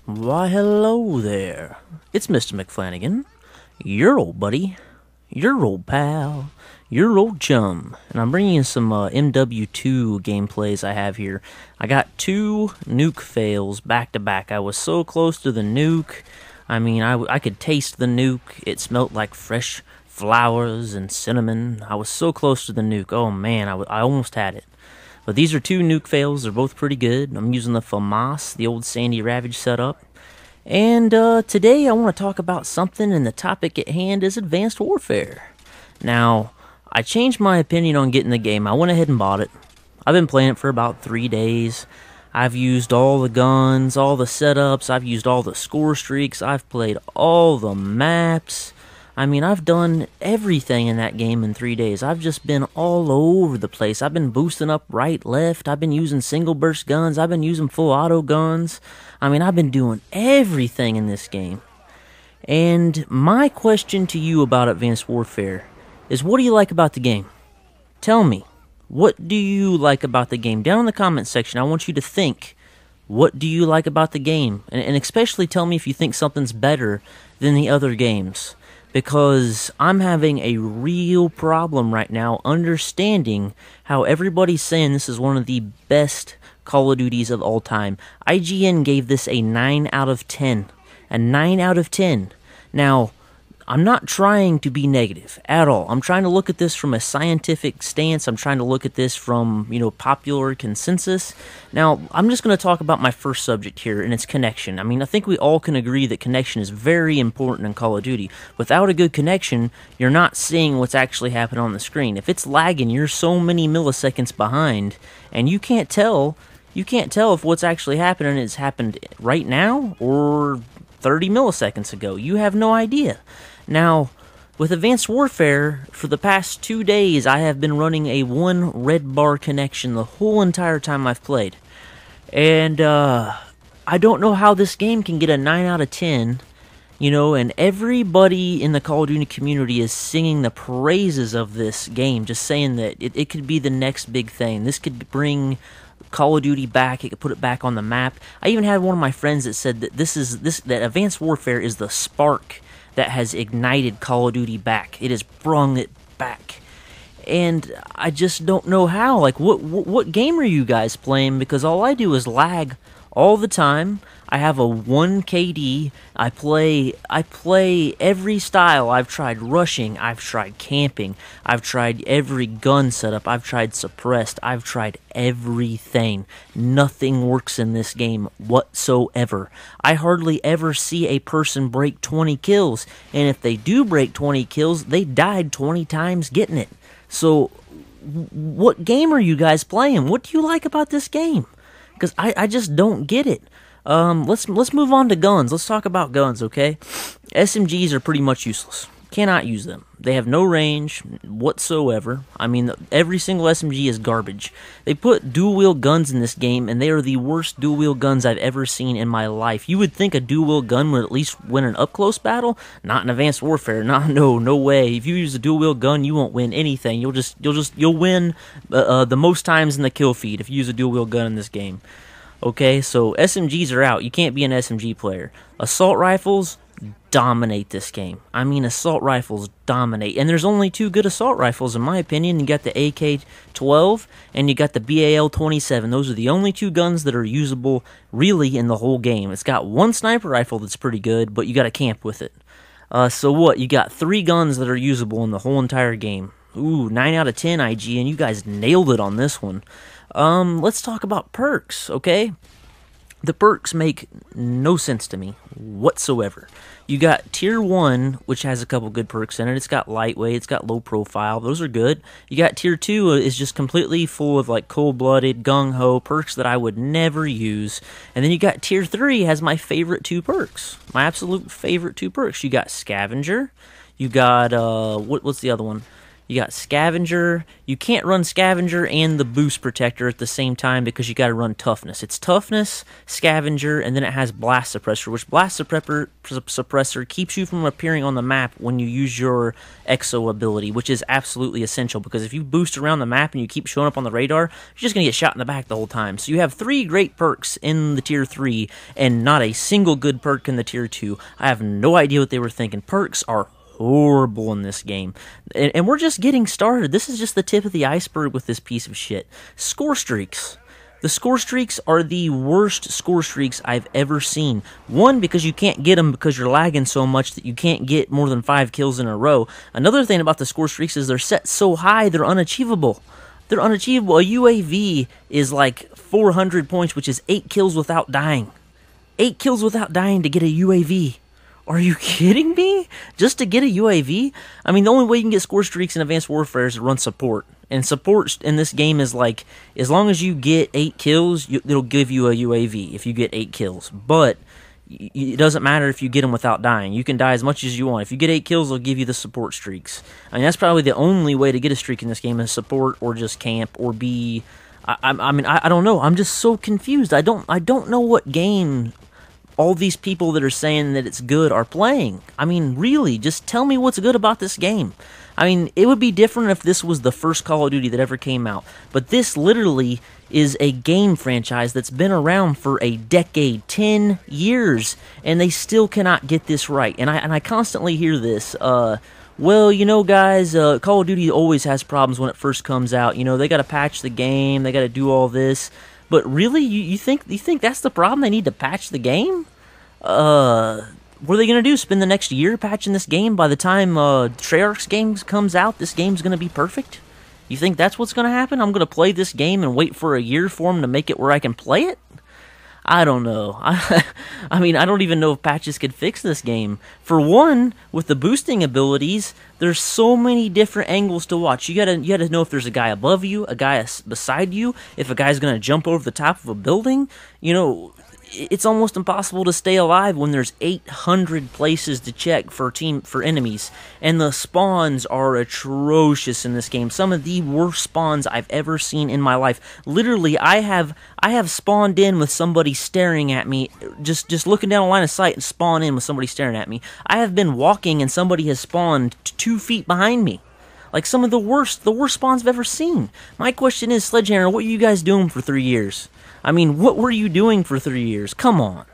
Why, hello there. It's Mr. McFlanagan, your old buddy, your old pal, your old chum, and I'm bringing you some MW2 gameplays I have here. I got two nuke fails back to back. I was so close to the nuke. I mean, I could taste the nuke. It smelled like fresh flowers and cinnamon. I was so close to the nuke. Oh man, I almost had it. But these are two nuke fails. They're both pretty good. I'm using the FAMAS, the old Sandy Ravage setup. And today I want to talk about something, and the topic at hand is Advanced Warfare. Now, I changed my opinion on getting the game. I went ahead and bought it. I've been playing it for about 3 days. I've used all the guns, all the setups. I've used all the score streaks. I've played all the maps. I mean, I've done everything in that game in 3 days. I've just been all over the place. I've been boosting up right, left. I've been using single burst guns. I've been using full auto guns. I mean, I've been doing everything in this game. And my question to you about Advanced Warfare is, what do you like about the game? Tell me, what do you like about the game? Down in the comment section, I want you to think, what do you like about the game? And especially tell me if you think something's better than the other games. Because I'm having a real problem right now understanding how everybody's saying this is one of the best Call of Duties of all time. IGN gave this a 9 out of 10. A 9 out of 10. Now, I'm not trying to be negative at all. I'm trying to look at this from a scientific stance. I'm trying to look at this from, popular consensus. Now, I'm just going to talk about my first subject here, and it's connection. I mean, I think we all can agree that connection is very important in Call of Duty. Without a good connection, you're not seeing what's actually happening on the screen. If it's lagging, you're so many milliseconds behind, and you can't tell if what's actually happening has happened right now or 30 milliseconds ago. You have no idea. Now, with Advanced Warfare, for the past 2 days, I have been running a 1 red bar connection the whole entire time I've played. And, I don't know how this game can get a 9 out of 10, and everybody in the Call of Duty community is singing the praises of this game, just saying that it could be the next big thing. This could bring Call of Duty back. It could put it back on the map. I even had one of my friends that said that that Advanced Warfare is the spark that has ignited Call of Duty back. It has brung it back. And I just don't know how. Like, what game are you guys playing? Because all I do is lag all the time. I have a 1 KD. I play every style. I've tried rushing. I've tried camping. I've tried every gun setup. I've tried suppressed. I've tried everything. Nothing works in this game whatsoever. I hardly ever see a person break 20 kills. And if they do break 20 kills, they died 20 times getting it. So, what game are you guys playing? What do you like about this game? Because I just don't get it. Let's move on to guns. Let's talk about guns, okay? SMGs are pretty much useless. Cannot use them. They have no range whatsoever. I mean, every single SMG is garbage. They put dual-wield guns in this game, and they are the worst dual-wield guns I've ever seen in my life. You would think a dual-wield gun would at least win an up-close battle. Not in Advanced Warfare. No way. If you use a dual-wield gun, you won't win anything. You'll win the most times in the kill feed if you use a dual-wield gun in this game. Okay, so SMGs are out. You can't be an SMG player. Assault rifles dominate this game. I mean, assault rifles dominate. And there's only 2 good assault rifles, in my opinion. You got the AK-12 and you got the BAL-27. Those are the only 2 guns that are usable, really, in the whole game. It's got 1 sniper rifle that's pretty good, but you got to camp with it. So what? You got 3 guns that are usable in the whole entire game. Ooh, 9 out of 10, IGN. You guys nailed it on this one. Let's talk about perks, okay? The perks make no sense to me whatsoever. You got Tier 1, which has a couple good perks in it. It's got lightweight, it's got low profile. Those are good. You got Tier 2 is just completely full of, like, cold-blooded, gung-ho perks that I would never use. And then you got Tier 3 has my favorite 2 perks. My absolute favorite 2 perks. You got Scavenger. You got, what's the other one? You got Scavenger. You can't run Scavenger and the Boost Protector at the same time because you got to run Toughness. It's Toughness, Scavenger, and then it has Blast Suppressor, which Blast Suppressor keeps you from appearing on the map when you use your Exo ability, which is absolutely essential because if you boost around the map and you keep showing up on the radar, you're just going to get shot in the back the whole time. So you have 3 great perks in the Tier 3 and not a single good perk in the Tier 2. I have no idea what they were thinking. Perks are horrible in this game. And we're just getting started. This is just the tip of the iceberg with this piece of shit. Score streaks. The score streaks are the worst score streaks I've ever seen. One, because you can't get them because you're lagging so much that you can't get more than 5 kills in a row. Another thing about the score streaks is they're set so high they're unachievable. They're unachievable. A UAV is like 400 points, which is 8 kills without dying. 8 kills without dying to get a UAV. Are you kidding me? Just to get a UAV? I mean, the only way you can get score streaks in Advanced Warfare is to run support. And support in this game is like, as long as you get 8 kills, it'll give you a UAV if you get 8 kills. But it doesn't matter if you get them without dying. You can die as much as you want. If you get 8 kills, they'll give you the support streaks. I mean, that's probably the only way to get a streak in this game is support or just camp or be... I mean, I don't know. I'm just so confused. I don't know what game all these people that are saying that it's good are playing. I mean, really, just tell me what's good about this game. I mean, it would be different if this was the first Call of Duty that ever came out. But this literally is a game franchise that's been around for a decade, 10 years, and they still cannot get this right. And I constantly hear this, well, you know, guys, Call of Duty always has problems when it first comes out. You know, they got to patch the game, they got to do all this. But really, you think that's the problem? They need to patch the game? What are they going to do? Spend the next year patching this game? By the time Treyarch's game comes out, this game's going to be perfect? You think that's what's going to happen? I'm going to play this game and wait for a year for them to make it where I can play it? I don't know. I mean, I don't even know if patches could fix this game. For one, with the boosting abilities, there's so many different angles to watch. You gotta know if there's a guy above you, a guy beside you, if a guy's gonna jump over the top of a building. You know, it's almost impossible to stay alive when there's 800 places to check for enemies, and the spawns are atrocious in this game. Some of the worst spawns I've ever seen in my life. Literally, I have spawned in with somebody staring at me, just looking down a line of sight and spawn in with somebody staring at me. I have been walking and somebody has spawned 2 feet behind me. Like some of the worst spawns I've ever seen. My question is, Sledgehammer, what are you guys doing for 3 years? I mean, what were you doing for 3 years? Come on.